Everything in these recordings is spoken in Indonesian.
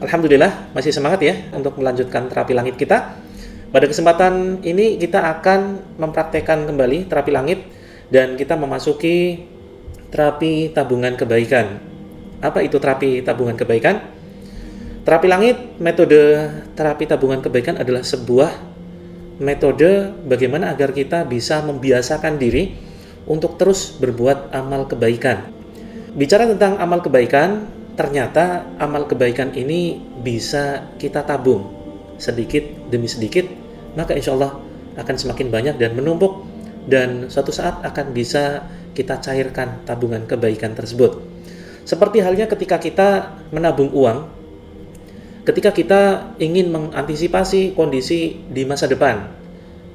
Alhamdulillah masih semangat ya untuk melanjutkan terapi langit kita. Pada kesempatan ini kita akan mempraktekkan kembali terapi langit dan kita memasuki terapi tabungan kebaikan. Apa itu terapi tabungan kebaikan? Terapi langit, metode terapi tabungan kebaikan adalah sebuah metode bagaimana agar kita bisa membiasakan diri untuk terus berbuat amal kebaikan. Bicara tentang amal kebaikan, ternyata amal kebaikan ini bisa kita tabung sedikit demi sedikit, maka insya Allah akan semakin banyak dan menumpuk, dan suatu saat akan bisa kita cairkan tabungan kebaikan tersebut. Seperti halnya ketika kita menabung uang, ketika kita ingin mengantisipasi kondisi di masa depan.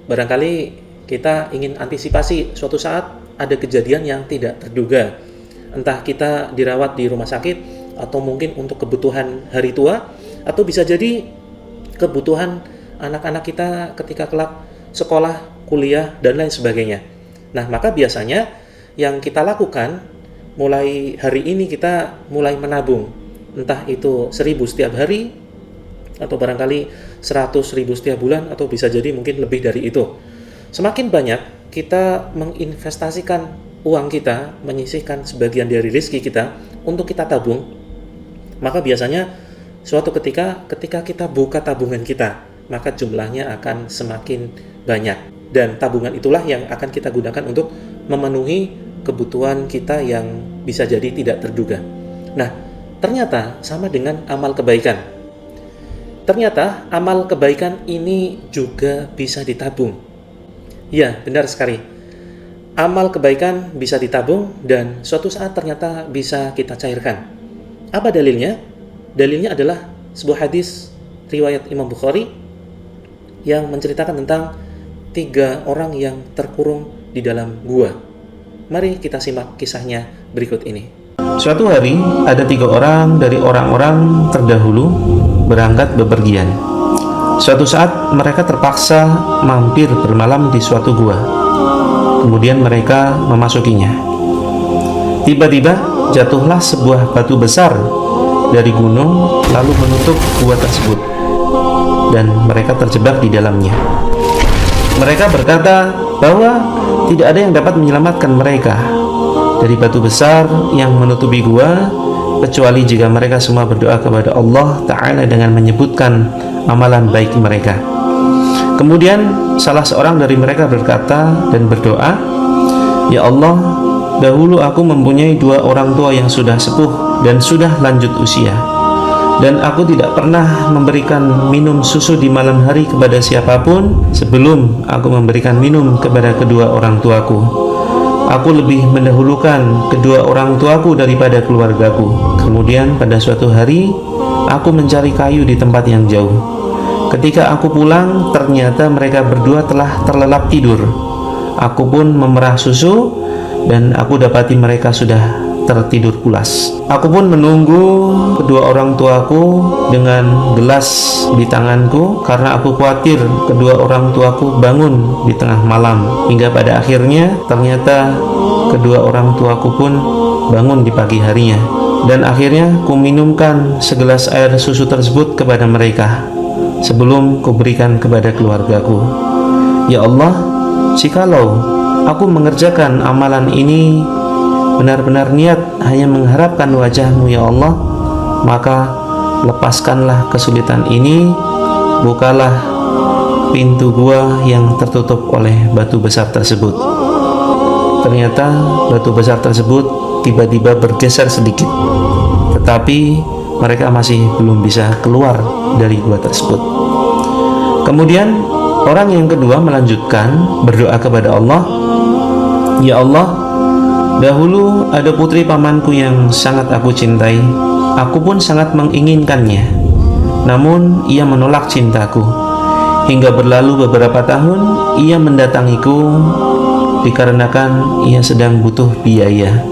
Barangkali kita ingin antisipasi suatu saat ada kejadian yang tidak terduga, entah kita dirawat di rumah sakit, atau mungkin untuk kebutuhan hari tua, atau bisa jadi kebutuhan anak-anak kita ketika kelak sekolah, kuliah, dan lain sebagainya. Nah, maka biasanya yang kita lakukan, mulai hari ini kita mulai menabung, entah itu 1.000 setiap hari, atau barangkali 100.000 setiap bulan, atau bisa jadi mungkin lebih dari itu. Semakin banyak kita menginvestasikan uang kita, menyisihkan sebagian dari rezeki kita untuk kita tabung, maka biasanya suatu ketika kita buka tabungan kita, maka jumlahnya akan semakin banyak, dan tabungan itulah yang akan kita gunakan untuk memenuhi kebutuhan kita yang bisa jadi tidak terduga. Nah, ternyata sama dengan amal kebaikan. Ternyata amal kebaikan ini juga bisa ditabung. Ya, benar sekali. Amal kebaikan bisa ditabung dan suatu saat ternyata bisa kita cairkan. Apa dalilnya? Dalilnya adalah sebuah hadis riwayat Imam Bukhari yang menceritakan tentang 3 orang yang terkurung di dalam gua. Mari kita simak kisahnya berikut ini. Suatu hari ada 3 orang dari orang-orang terdahulu berangkat bepergian. Suatu saat mereka terpaksa mampir bermalam di suatu gua. Kemudian mereka memasukinya. Tiba-tiba jatuhlah sebuah batu besar dari gunung lalu menutup gua tersebut, dan mereka terjebak di dalamnya. Mereka berkata bahwa tidak ada yang dapat menyelamatkan mereka dari batu besar yang menutupi gua kecuali jika mereka semua berdoa kepada Allah Ta'ala dengan menyebutkan amalan baik mereka. Kemudian salah seorang dari mereka berkata dan berdoa, "Ya Allah, dahulu aku mempunyai 2 orang tua yang sudah sepuh dan sudah lanjut usia, dan aku tidak pernah memberikan minum susu di malam hari kepada siapapun sebelum aku memberikan minum kepada kedua orang tuaku. Aku lebih mendahulukan kedua orang tuaku daripada keluargaku. Kemudian pada suatu hari aku mencari kayu di tempat yang jauh. Ketika aku pulang, ternyata mereka berdua telah terlelap tidur. Aku pun memerah susu dan aku dapati mereka sudah tertidur pulas. Aku pun menunggu kedua orang tuaku dengan gelas di tanganku karena aku khawatir kedua orang tuaku bangun di tengah malam, hingga pada akhirnya ternyata kedua orang tuaku pun bangun di pagi harinya, dan akhirnya ku minumkan segelas air susu tersebut kepada mereka sebelum kuberikan kepada keluargaku. Ya Allah, jikalau aku mengerjakan amalan ini benar-benar niat hanya mengharapkan wajah-Mu ya Allah, maka lepaskanlah kesulitan ini, bukalah pintu gua yang tertutup oleh batu besar tersebut." Ternyata batu besar tersebut tiba-tiba bergeser sedikit, tetapi mereka masih belum bisa keluar dari gua tersebut. Kemudian orang yang kedua melanjutkan berdoa kepada Allah, "Ya Allah, dahulu ada putri pamanku yang sangat aku cintai. Aku pun sangat menginginkannya. Namun ia menolak cintaku. Hingga berlalu beberapa tahun, ia mendatangiku dikarenakan ia sedang butuh biaya.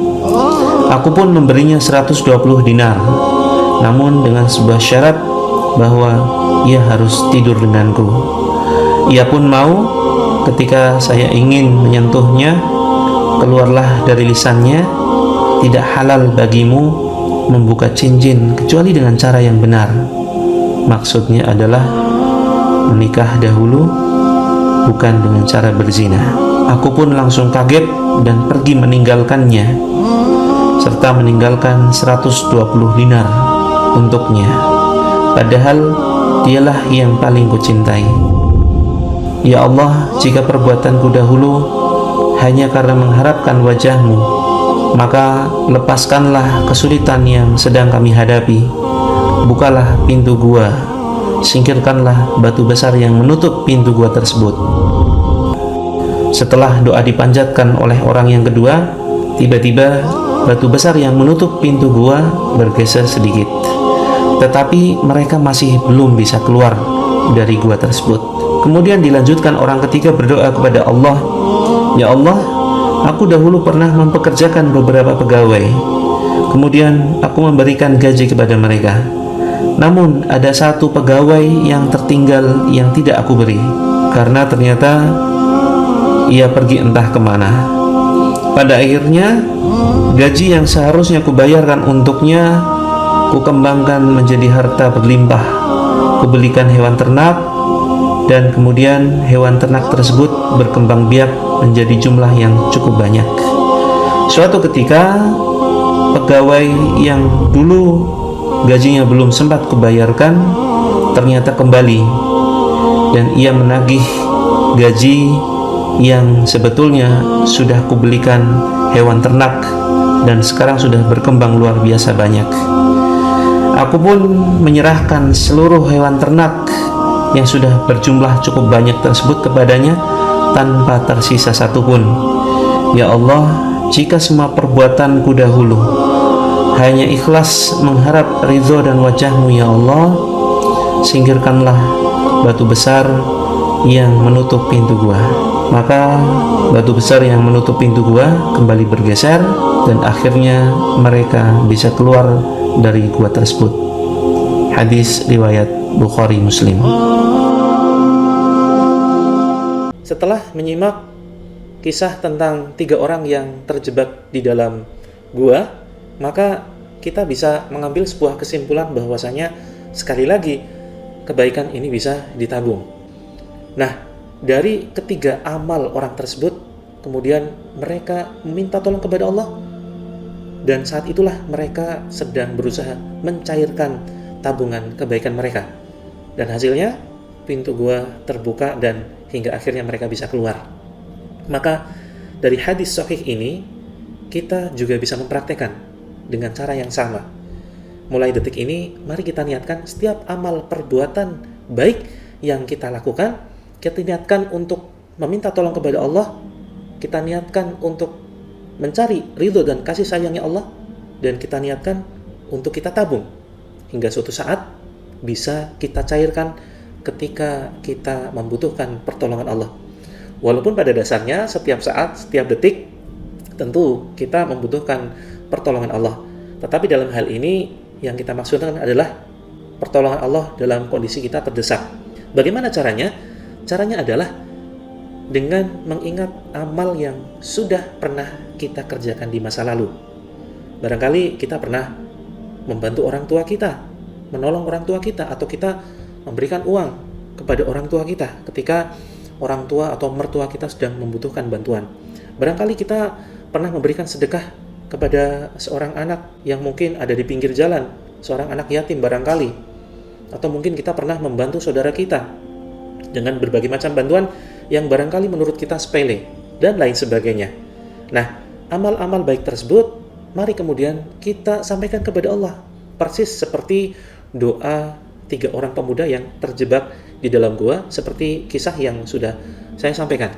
Aku pun memberinya 120 dinar. Namun dengan sebuah syarat bahwa ia harus tidur denganku. Ia pun mau. Ketika saya ingin menyentuhnya, keluarlah dari lisannya, "Tidak halal bagimu membuka cincin kecuali dengan cara yang benar." maksudnya adalah menikah dahulu, bukan dengan cara berzina. Aku pun langsung kaget dan pergi meninggalkannya, serta meninggalkan 120 dinar untuknya, padahal dialah yang paling kucintai. Ya Allah, jika perbuatanku dahulu hanya karena mengharapkan wajah-Mu, maka lepaskanlah kesulitan yang sedang kami hadapi. Bukalah pintu gua, singkirkanlah batu besar yang menutup pintu gua tersebut. Setelah doa dipanjatkan oleh orang yang kedua, tiba-tiba batu besar yang menutup pintu gua bergeser sedikit, tetapi mereka masih belum bisa keluar dari gua tersebut. Kemudian dilanjutkan orang ketiga berdoa kepada Allah, Ya Allah, aku dahulu pernah mempekerjakan beberapa pegawai, kemudian aku memberikan gaji kepada mereka. Namun ada satu pegawai yang tertinggal yang tidak aku beri, karena ternyata ia pergi entah kemana. Pada akhirnya gaji yang seharusnya kubayarkan untuknya, kukembangkan menjadi harta berlimpah. Kubelikan hewan ternak, dan kemudian hewan ternak tersebut berkembang biak menjadi jumlah yang cukup banyak. Suatu ketika, pegawai yang dulu gajinya belum sempat kubayarkan ternyata kembali, dan ia menagih gaji yang sebetulnya sudah kubelikan hewan ternak dan sekarang sudah berkembang luar biasa banyak. Aku pun menyerahkan seluruh hewan ternak yang sudah berjumlah cukup banyak tersebut kepadanya tanpa tersisa satupun. Ya Allah, jika semua perbuatanku dahulu hanya ikhlas mengharap ridho dan wajah-Mu, ya Allah, singkirkanlah batu besar yang menutup pintu gua. Maka batu besar yang menutup pintu gua kembali bergeser, dan akhirnya mereka bisa keluar dari gua tersebut. Hadis riwayat Bukhari Muslim. Setelah menyimak kisah tentang 3 orang yang terjebak di dalam gua, maka kita bisa mengambil sebuah kesimpulan bahwasanya sekali lagi kebaikan ini bisa ditabung. Nah, dari ketiga amal orang tersebut, kemudian mereka meminta tolong kepada Allah, dan saat itulah mereka sedang berusaha mencairkan tabungan kebaikan mereka, dan hasilnya pintu gua terbuka dan hingga akhirnya mereka bisa keluar. Maka dari hadis sahih ini kita juga bisa mempraktekkan dengan cara yang sama. Mulai detik ini mari kita niatkan setiap amal perbuatan baik yang kita lakukan, kita niatkan untuk meminta tolong kepada Allah, kita niatkan untuk mencari ridho dan kasih sayangnya Allah, dan kita niatkan untuk kita tabung hingga suatu saat bisa kita cairkan ketika kita membutuhkan pertolongan Allah. Walaupun pada dasarnya setiap saat, setiap detik tentu kita membutuhkan pertolongan Allah, tetapi dalam hal ini yang kita maksudkan adalah pertolongan Allah dalam kondisi kita terdesak. Bagaimana caranya? Caranya adalah dengan mengingat amal yang sudah pernah kita kerjakan di masa lalu. Barangkali kita pernah membantu orang tua kita, menolong orang tua kita, atau kita memberikan uang kepada orang tua kita ketika orang tua atau mertua kita sedang membutuhkan bantuan. Barangkali kita pernah memberikan sedekah kepada seorang anak yang mungkin ada di pinggir jalan, seorang anak yatim barangkali. Atau mungkin kita pernah membantu saudara kita dengan berbagai macam bantuan yang barangkali menurut kita sepele, dan lain sebagainya. Nah, amal-amal baik tersebut mari kemudian kita sampaikan kepada Allah, persis seperti doa 3 orang pemuda yang terjebak di dalam gua, seperti kisah yang sudah saya sampaikan.